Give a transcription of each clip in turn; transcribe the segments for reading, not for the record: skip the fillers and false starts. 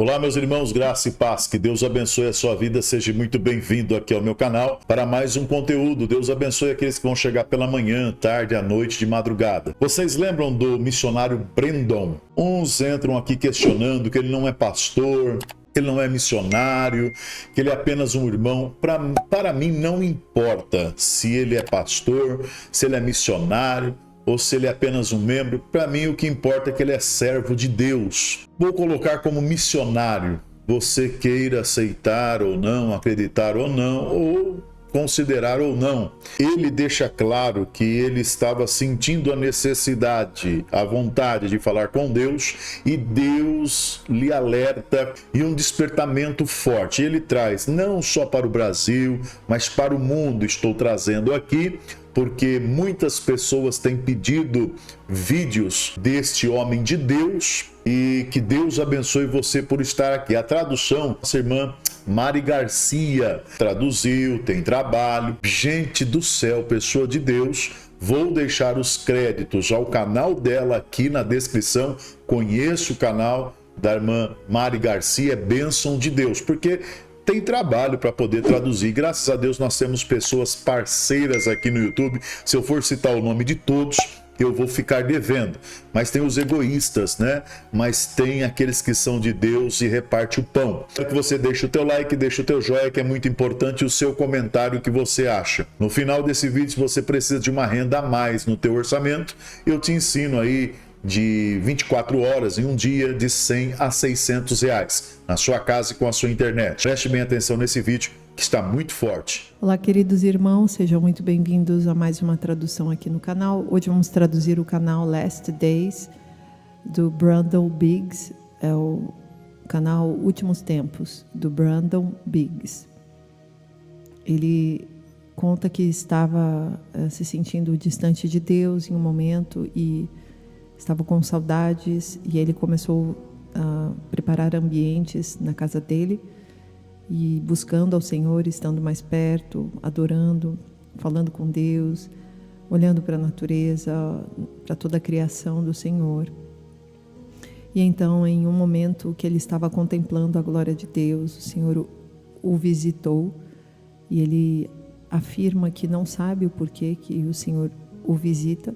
Olá, meus irmãos, graça e paz, que Deus abençoe a sua vida, seja muito bem-vindo aqui ao meu canal para mais um conteúdo. Deus abençoe aqueles que vão chegar pela manhã, tarde, à noite, de madrugada. Vocês lembram do missionário Brandon? Uns entram aqui questionando que ele não é pastor, que ele não é missionário, que ele é apenas um irmão. Para mim não importa se ele é pastor, se ele é missionário, ou se ele é apenas um membro. Para mim o que importa é que ele é servo de Deus. Vou colocar como missionário, você queira aceitar ou não, acreditar ou não, ou considerar ou não. Ele deixa claro que ele estava sentindo a necessidade, a vontade de falar com Deus, e Deus lhe alerta, e um despertamento forte. Ele traz não só para o Brasil, mas para o mundo. Estou trazendo aqui porque muitas pessoas têm pedido vídeos deste homem de Deus, e que Deus abençoe você por estar aqui. A tradução, nossa irmã Mari Garcia traduziu, tem trabalho. Gente do céu, pessoa de Deus, vou deixar os créditos ao canal dela aqui na descrição. Conheço o canal da irmã Mari Garcia, é bênção de Deus, porque tem trabalho para poder traduzir. Graças a Deus nós temos pessoas parceiras aqui no YouTube. Se eu for citar o nome de todos, eu vou ficar devendo. Mas tem os egoístas, né? Mas tem aqueles que são de Deus e reparte o pão. Quero que você deixe o teu like, deixe o teu joinha, que é muito importante, o seu comentário, o que você acha. No final desse vídeo, se você precisa de uma renda a mais no teu orçamento, eu te ensino aí de 24 horas em um dia de 100 a 600 reais na sua casa e com a sua internet. Preste bem atenção nesse vídeo que está muito forte. Olá, queridos irmãos, sejam muito bem-vindos a mais uma tradução aqui no canal. Hoje vamos traduzir o canal Last Days do Brandon Biggs, é o canal Últimos Tempos do Brandon Biggs. Ele conta que estava se sentindo distante de Deus em um momento e estava com saudades, e ele começou a preparar ambientes na casa dele e buscando ao Senhor, estando mais perto, adorando, falando com Deus, olhando para a natureza, para toda a criação do Senhor. E então, em um momento que ele estava contemplando a glória de Deus, o Senhor o visitou, e ele afirma que não sabe o porquê que o Senhor o visita,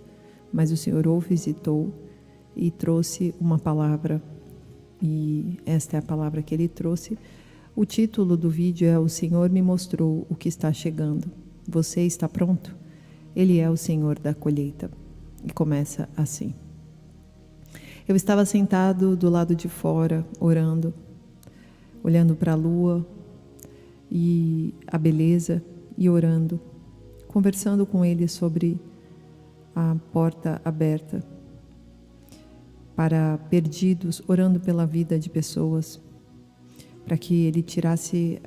mas o Senhor o visitou e trouxe uma palavra, e esta é a palavra que ele trouxe. O título do vídeo é: O Senhor me mostrou o que está chegando. Você está pronto? Ele é o Senhor da colheita. E começa assim: Eu estava sentado do lado de fora, orando, olhando para a lua e a beleza, e orando, conversando com ele sobre a porta aberta para perdidos, orando pela vida de pessoas, para que ele tirasse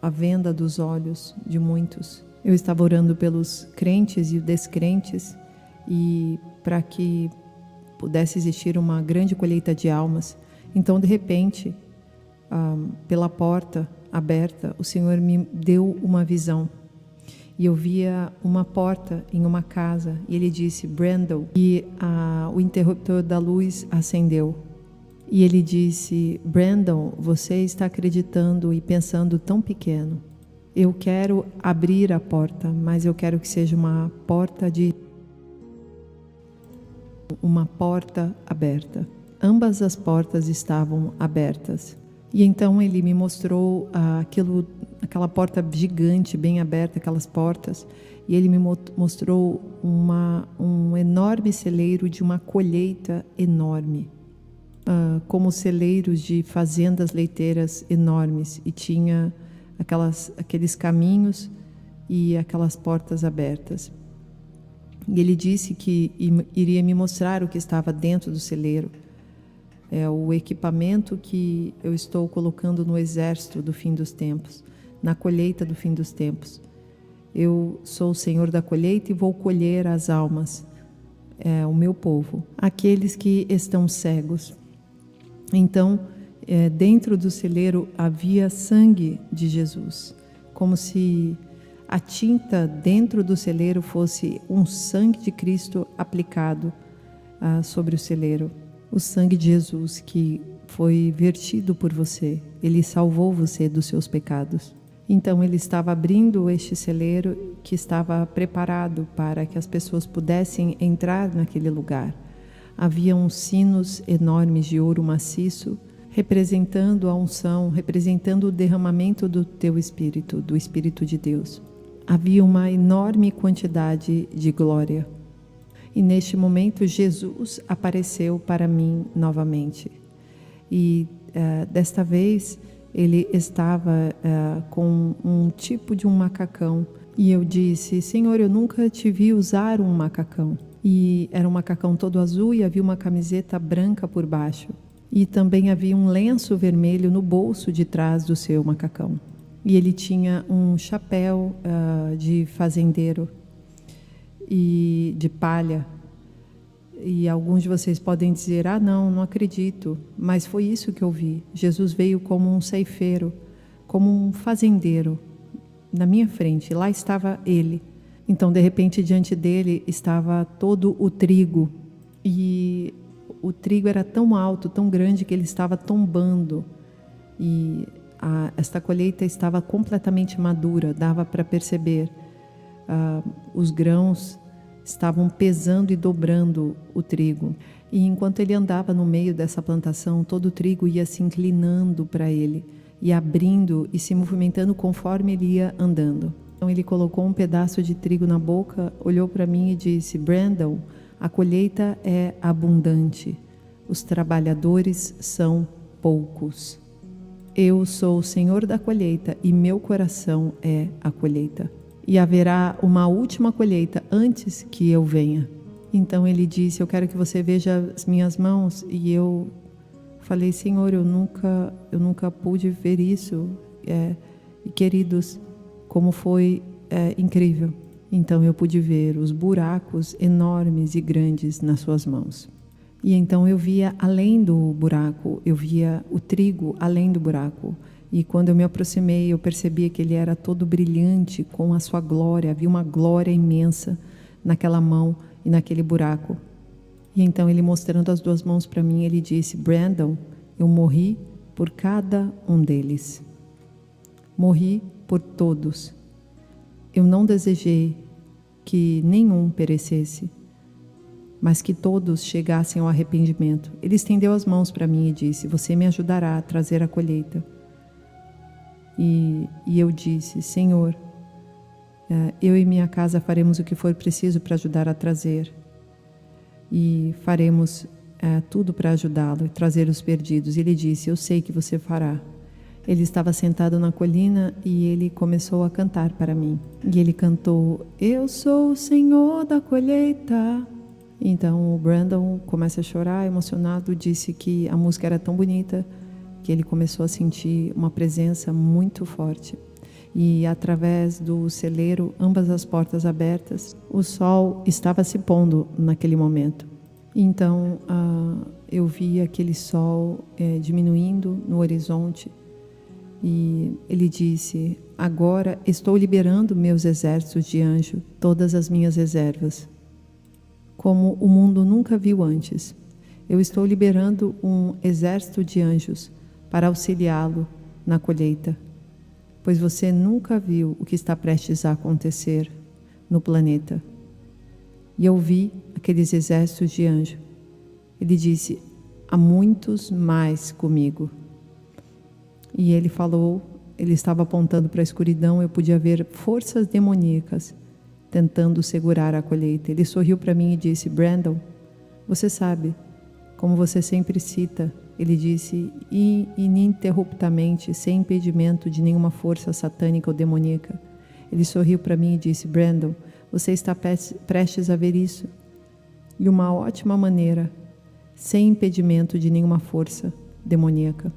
a venda dos olhos de muitos. Eu estava orando pelos crentes e descrentes, e para que pudesse existir uma grande colheita de almas. Então, de repente, pela porta aberta, o Senhor me deu uma visão. E eu via uma porta em uma casa, e ele disse: Brandon, e o interruptor da luz acendeu. E ele disse: Brandon, você está acreditando e pensando tão pequeno. Eu quero abrir a porta, mas eu quero que seja uma porta aberta. Ambas as portas estavam abertas. E então ele me mostrou aquela porta gigante, bem aberta, aquelas portas, e ele me mostrou um enorme celeiro de uma colheita enorme, como celeiros de fazendas leiteiras enormes, e tinha aqueles caminhos e aquelas portas abertas. E ele disse que iria me mostrar o que estava dentro do celeiro. É o equipamento que eu estou colocando no exército do fim dos tempos, na colheita do fim dos tempos. Eu sou o Senhor da colheita e vou colher as almas, o meu povo, aqueles que estão cegos. Então, dentro do celeiro havia sangue de Jesus, como se a tinta dentro do celeiro fosse um sangue de Cristo aplicado sobre o celeiro. O sangue de Jesus que foi vertido por você. Ele salvou você dos seus pecados. Então ele estava abrindo este celeiro que estava preparado para que as pessoas pudessem entrar naquele lugar. Havia uns sinos enormes de ouro maciço, representando a unção, representando o derramamento do teu Espírito, do Espírito de Deus. Havia uma enorme quantidade de glória. E neste momento Jesus apareceu para mim novamente. E desta vez ele estava com um tipo de um macacão. E eu disse: Senhor, eu nunca te vi usar um macacão. E era um macacão todo azul e havia uma camiseta branca por baixo. E também havia um lenço vermelho no bolso de trás do seu macacão. E ele tinha um chapéu de fazendeiro e de palha. E alguns de vocês podem dizer: ah, não acredito. Mas foi isso que eu vi. Jesus veio como um ceifeiro, como um fazendeiro na minha frente. Lá estava ele. Então, de repente, diante dele estava todo o trigo. E o trigo era tão alto, tão grande, que ele estava tombando. E esta colheita estava completamente madura, dava para perceber. Os grãos estavam pesando e dobrando o trigo. E enquanto ele andava no meio dessa plantação, todo o trigo ia se inclinando para ele, e abrindo e se movimentando conforme ele ia andando. Então ele colocou um pedaço de trigo na boca, olhou para mim e disse: Brandon, a colheita é abundante, os trabalhadores são poucos. Eu sou o Senhor da colheita e meu coração é a colheita. E haverá uma última colheita antes que eu venha. Então ele disse: eu quero que você veja as minhas mãos. E eu falei: Senhor, eu nunca pude ver isso. E queridos, como foi incrível. Então eu pude ver os buracos enormes e grandes nas suas mãos. E então eu via além do buraco, eu via o trigo além do buraco. E quando eu me aproximei, eu percebia que ele era todo brilhante com a sua glória. Havia uma glória imensa naquela mão e naquele buraco. E então ele, mostrando as duas mãos para mim, ele disse: Brandon, eu morri por cada um deles. Morri por todos. Eu não desejei que nenhum perecesse, mas que todos chegassem ao arrependimento. Ele estendeu as mãos para mim e disse: você me ajudará a trazer a colheita. E eu disse: Senhor, eu e minha casa faremos o que for preciso para ajudar a trazer. E faremos tudo para ajudá-lo e trazer os perdidos. E ele disse: eu sei que você fará. Ele estava sentado na colina e ele começou a cantar para mim. E ele cantou: eu sou o Senhor da colheita. Então o Brandon começa a chorar, emocionado, disse que a música era tão bonita que ele começou a sentir uma presença muito forte. E através do celeiro, ambas as portas abertas, o sol estava se pondo naquele momento. Então eu vi aquele sol diminuindo no horizonte. E ele disse: agora estou liberando meus exércitos de anjo, todas as minhas reservas, como o mundo nunca viu antes. Eu estou liberando um exército de anjos para auxiliá-lo na colheita, pois você nunca viu o que está prestes a acontecer no planeta. E eu vi aqueles exércitos de anjos. Ele disse: há muitos mais comigo. E ele falou, ele estava apontando para a escuridão, eu podia ver forças demoníacas tentando segurar a colheita. Ele sorriu para mim e disse: Brandon, você sabe, como você sempre cita, ele disse, ininterruptamente, sem impedimento de nenhuma força satânica ou demoníaca. Ele sorriu para mim e disse: Brandon, você está prestes a ver isso. De uma ótima maneira, sem impedimento de nenhuma força demoníaca.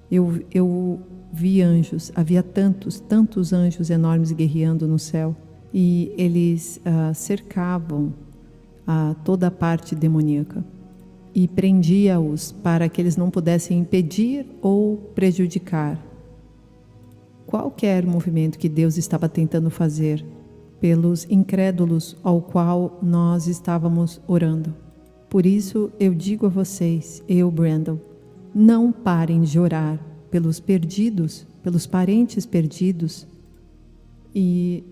Eu vi anjos, havia tantos anjos enormes guerreando no céu, e eles cercavam toda a parte demoníaca e prendia-os para que eles não pudessem impedir ou prejudicar qualquer movimento que Deus estava tentando fazer pelos incrédulos ao qual nós estávamos orando. Por isso eu digo a vocês, eu, Brandon, não parem de orar pelos perdidos, pelos parentes perdidos, e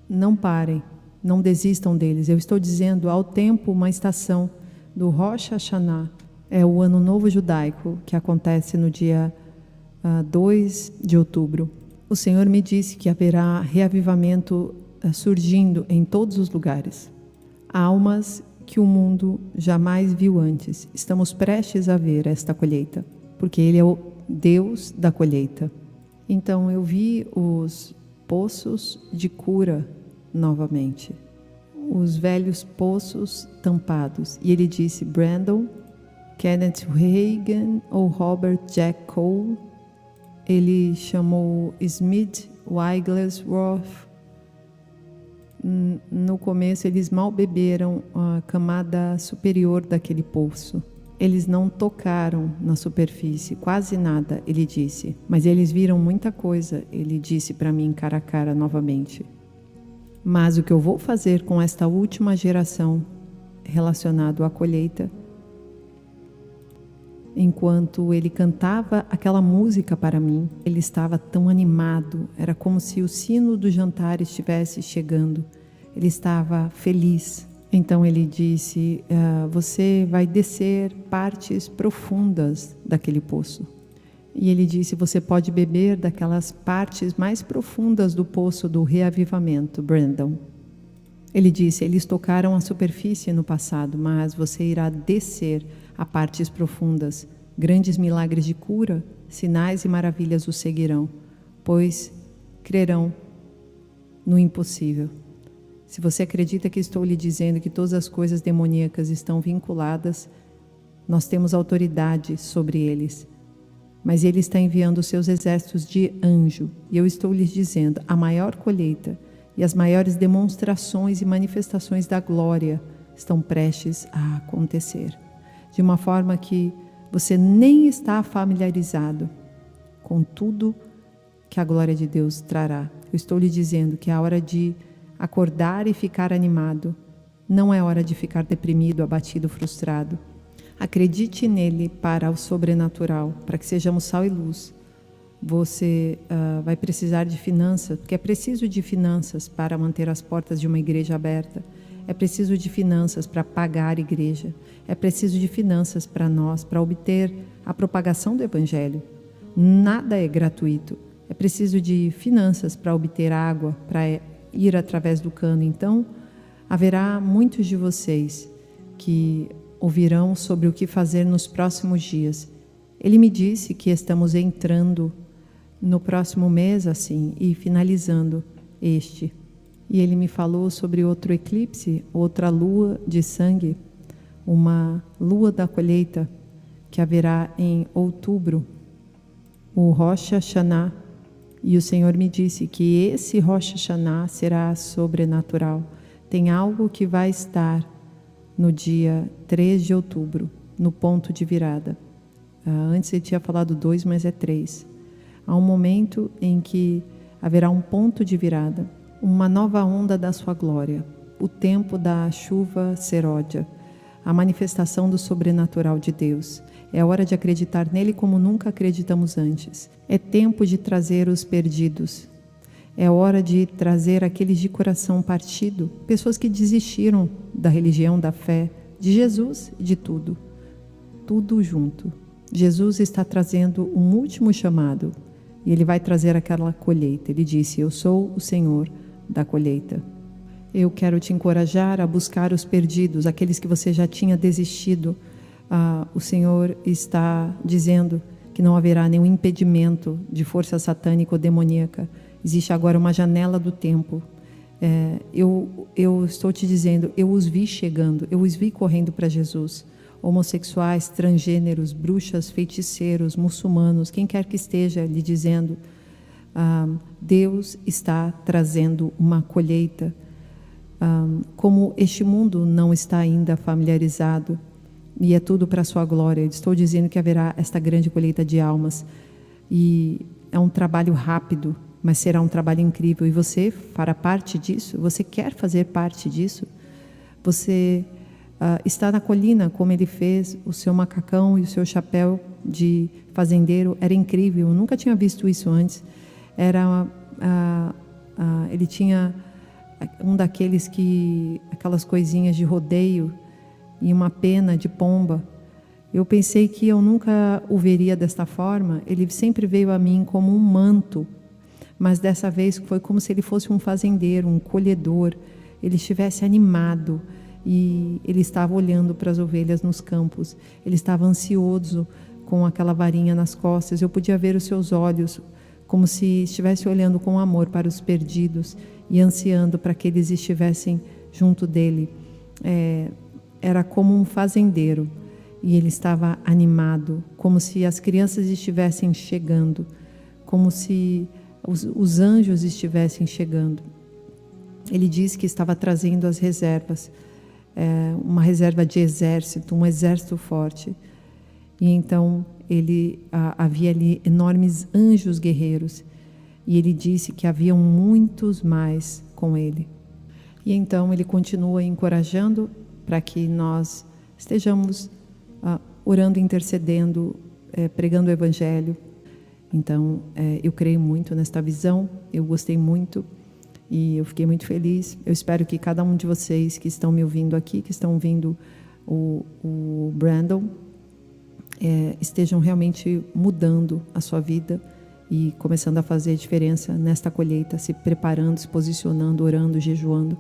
não parem, não desistam deles. Eu estou dizendo, ao tempo, uma estação do Rosh Hashanah, é o Ano Novo Judaico, que acontece no dia 2 de outubro. O Senhor me disse que haverá reavivamento surgindo em todos os lugares. Almas que o mundo jamais viu antes. Estamos prestes a ver esta colheita, porque Ele é o Deus da colheita. Então eu vi os poços de cura novamente, os velhos poços tampados. E Ele disse, Brandon, Kenneth Reagan ou Robert Jack Cole, Ele chamou Smith Wigglesworth. No começo eles mal beberam a camada superior daquele poço. Eles não tocaram na superfície, quase nada, ele disse. Mas eles viram muita coisa, ele disse para mim cara a cara novamente. Mas o que eu vou fazer com esta última geração relacionado à colheita, enquanto ele cantava aquela música para mim, ele estava tão animado, era como se o sino do jantar estivesse chegando. Ele estava feliz. Então ele disse, você vai descer partes profundas daquele poço. E ele disse, você pode beber daquelas partes mais profundas do poço do reavivamento, Brandon. Ele disse, eles tocaram a superfície no passado, mas você irá descer a partes profundas. Grandes milagres de cura, sinais e maravilhas o seguirão, pois crerão no impossível. Se você acredita que estou lhe dizendo que todas as coisas demoníacas estão vinculadas, nós temos autoridade sobre eles. Mas Ele está enviando os seus exércitos de anjo, e eu estou lhes dizendo, a maior colheita e as maiores demonstrações e manifestações da glória estão prestes a acontecer, de uma forma que você nem está familiarizado com tudo que a glória de Deus trará. Eu estou lhe dizendo que é a hora de acordar e ficar animado, não é hora de ficar deprimido, abatido, frustrado. Acredite nele para o sobrenatural, para que sejamos sal e luz. Você vai precisar de finanças, porque é preciso de finanças para manter as portas de uma igreja aberta. É preciso de finanças para pagar a igreja. É preciso de finanças para nós, para obter a propagação do Evangelho. Nada é gratuito. É preciso de finanças para obter água, para ir através do cano. Então, haverá muitos de vocês que ouvirão sobre o que fazer nos próximos dias. Ele me disse que estamos entrando no próximo mês, assim, e finalizando este. E ele me falou sobre outro eclipse, outra lua de sangue, uma lua da colheita que haverá em outubro, o Rosh Hashanah. E o Senhor me disse que esse Rosh Hashanah será sobrenatural. Tem algo que vai estar no dia 3 de outubro, no ponto de virada. Antes ele tinha falado 2, mas é 3. Há um momento em que haverá um ponto de virada, uma nova onda da sua glória, o tempo da chuva seródia, a manifestação do sobrenatural de Deus. É hora de acreditar nele como nunca acreditamos antes. É tempo de trazer os perdidos. É hora de trazer aqueles de coração partido, pessoas que desistiram da religião, da fé, de Jesus e de tudo. Tudo junto. Jesus está trazendo um último chamado e Ele vai trazer aquela colheita. Ele disse, eu sou o Senhor da colheita. Eu quero te encorajar a buscar os perdidos, aqueles que você já tinha desistido. O Senhor está dizendo que não haverá nenhum impedimento de força satânica ou demoníaca. Existe agora uma janela do tempo. Eu estou te dizendo, eu os vi chegando, eu os vi correndo para Jesus. Homossexuais, transgêneros, bruxas, feiticeiros, muçulmanos, quem quer que esteja lhe dizendo, Deus está trazendo uma colheita. Como este mundo não está ainda familiarizado, e é tudo para a sua glória, eu estou dizendo que haverá esta grande colheita de almas. E é um trabalho rápido, mas será um trabalho incrível. E você fará parte disso? Você quer fazer parte disso? Você Estar na colina, como ele fez, o seu macacão e o seu chapéu de fazendeiro, era incrível. Eu nunca tinha visto isso antes. Ele tinha aquelas coisinhas de rodeio e uma pena de pomba. Eu pensei que eu nunca o veria desta forma. Ele sempre veio a mim como um manto, mas dessa vez foi como se ele fosse um fazendeiro, um colhedor. Ele estivesse animado e ele estava olhando para as ovelhas nos campos. Ele estava ansioso com aquela varinha nas costas. Eu podia ver os seus olhos como se estivesse olhando com amor para os perdidos e ansiando para que eles estivessem junto dele. Era como um fazendeiro. E ele estava animado, como se as crianças estivessem chegando, como se os anjos estivessem chegando. Ele disse que estava trazendo as reservas, uma reserva de exército, um exército forte. E então havia ali enormes anjos guerreiros. E ele disse que haviam muitos mais com ele. E então ele continua encorajando para que nós estejamos orando, intercedendo, pregando o Evangelho. Então, eu creio muito nesta visão, eu gostei muito e eu fiquei muito feliz. Eu espero que cada um de vocês que estão me ouvindo aqui, que estão ouvindo o Brandon, estejam realmente mudando a sua vida e começando a fazer a diferença nesta colheita, se preparando, se posicionando, orando, jejuando.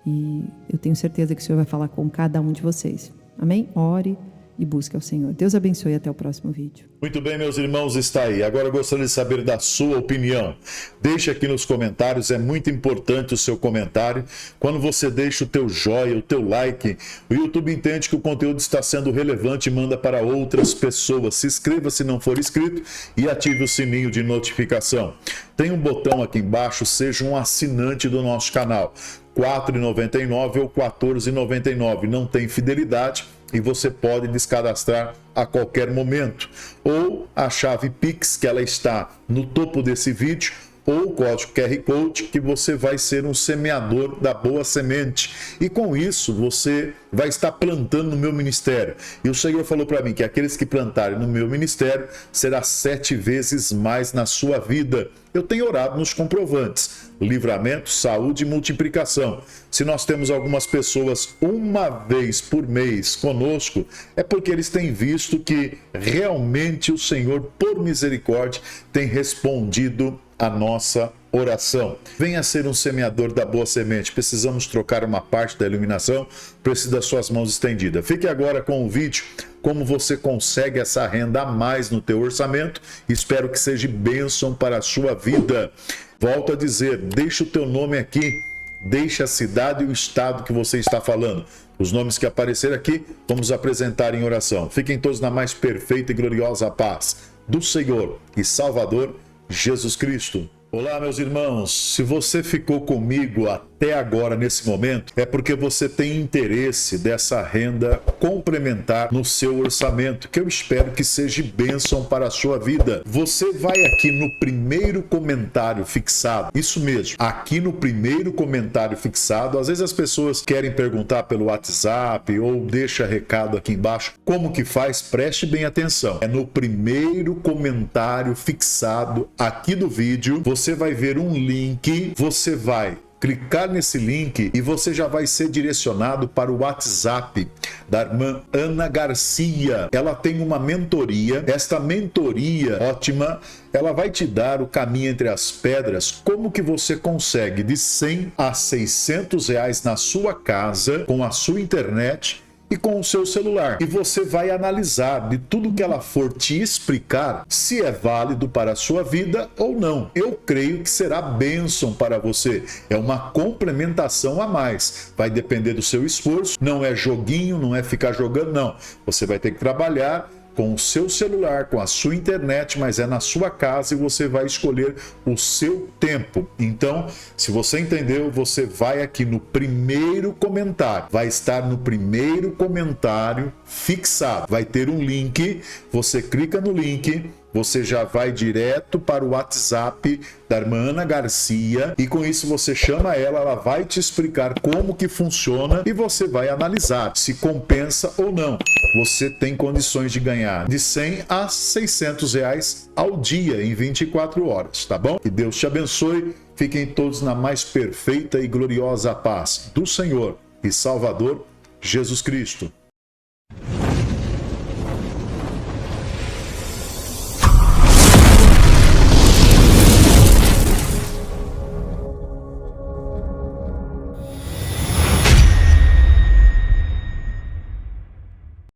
E eu tenho certeza que o Senhor vai falar com cada um de vocês. Amém? Ore e busque ao Senhor. Deus abençoe e até o próximo vídeo. Muito bem, meus irmãos, está aí. Agora eu gostaria de saber da sua opinião. Deixe aqui nos comentários, é muito importante o seu comentário. Quando você deixa o teu joia, o teu like, o YouTube entende que o conteúdo está sendo relevante e manda para outras pessoas. Se inscreva se não for inscrito e ative o sininho de notificação. Tem um botão aqui embaixo, seja um assinante do nosso canal. R$ 4,99 ou R$ 14,99. Não tem fidelidade e você pode descadastrar a qualquer momento. Ou a chave Pix, que ela está no topo desse vídeo, ou o código QR Code, que você vai ser um semeador da boa semente. E com isso, você vai estar plantando no meu ministério. E o Senhor falou para mim que aqueles que plantarem no meu ministério será 7 vezes mais na sua vida. Eu tenho orado nos comprovantes. Livramento, saúde e multiplicação. Se nós temos algumas pessoas uma vez por mês conosco, é porque eles têm visto que realmente o Senhor, por misericórdia, tem respondido a nossa oração. Venha ser um semeador da boa semente. Precisamos trocar uma parte da iluminação, precisa das suas mãos estendidas. Fique agora com o vídeo, como você consegue essa renda a mais no teu orçamento. Espero que seja bênção para a sua vida. Volto a dizer, deixa o teu nome aqui, deixa a cidade e o estado que você está falando. Os nomes que aparecerem aqui, vamos apresentar em oração. Fiquem todos na mais perfeita e gloriosa paz do Senhor e Salvador Jesus Cristo. Olá, meus irmãos, se você ficou comigo até agora nesse momento, é porque você tem interesse dessa renda complementar no seu orçamento, que eu espero que seja bênção para a sua vida. Você vai aqui no primeiro comentário fixado, isso mesmo, aqui no primeiro comentário fixado, às vezes as pessoas querem perguntar pelo WhatsApp ou deixa recado aqui embaixo, como que faz? Preste bem atenção, é no primeiro comentário fixado aqui do vídeo, você vai ver um link, você vai clicar nesse link e você já vai ser direcionado para o WhatsApp da irmã Ana Garcia. Ela tem uma mentoria, esta mentoria ótima, ela vai te dar o caminho entre as pedras, como que você consegue de 100 a 600 reais na sua casa, com a sua internet e com o seu celular. E você vai analisar de tudo que ela for te explicar se é válido para a sua vida ou não. Eu creio que será bênção para você. É uma complementação a mais. Vai depender do seu esforço. Não é joguinho, não é ficar jogando, não. Você vai ter que trabalhar com o seu celular, com a sua internet, mas é na sua casa e você vai escolher o seu tempo. Então, se você entendeu, você vai aqui no primeiro comentário, vai estar no primeiro comentário fixado, vai ter um link, você clica no link você já vai direto para o WhatsApp da irmã Ana Garcia e com isso você chama ela, ela vai te explicar como que funciona e você vai analisar se compensa ou não. Você tem condições de ganhar de 100 a 600 reais ao dia em 24 horas, tá bom? Que Deus te abençoe, fiquem todos na mais perfeita e gloriosa paz do Senhor e Salvador Jesus Cristo.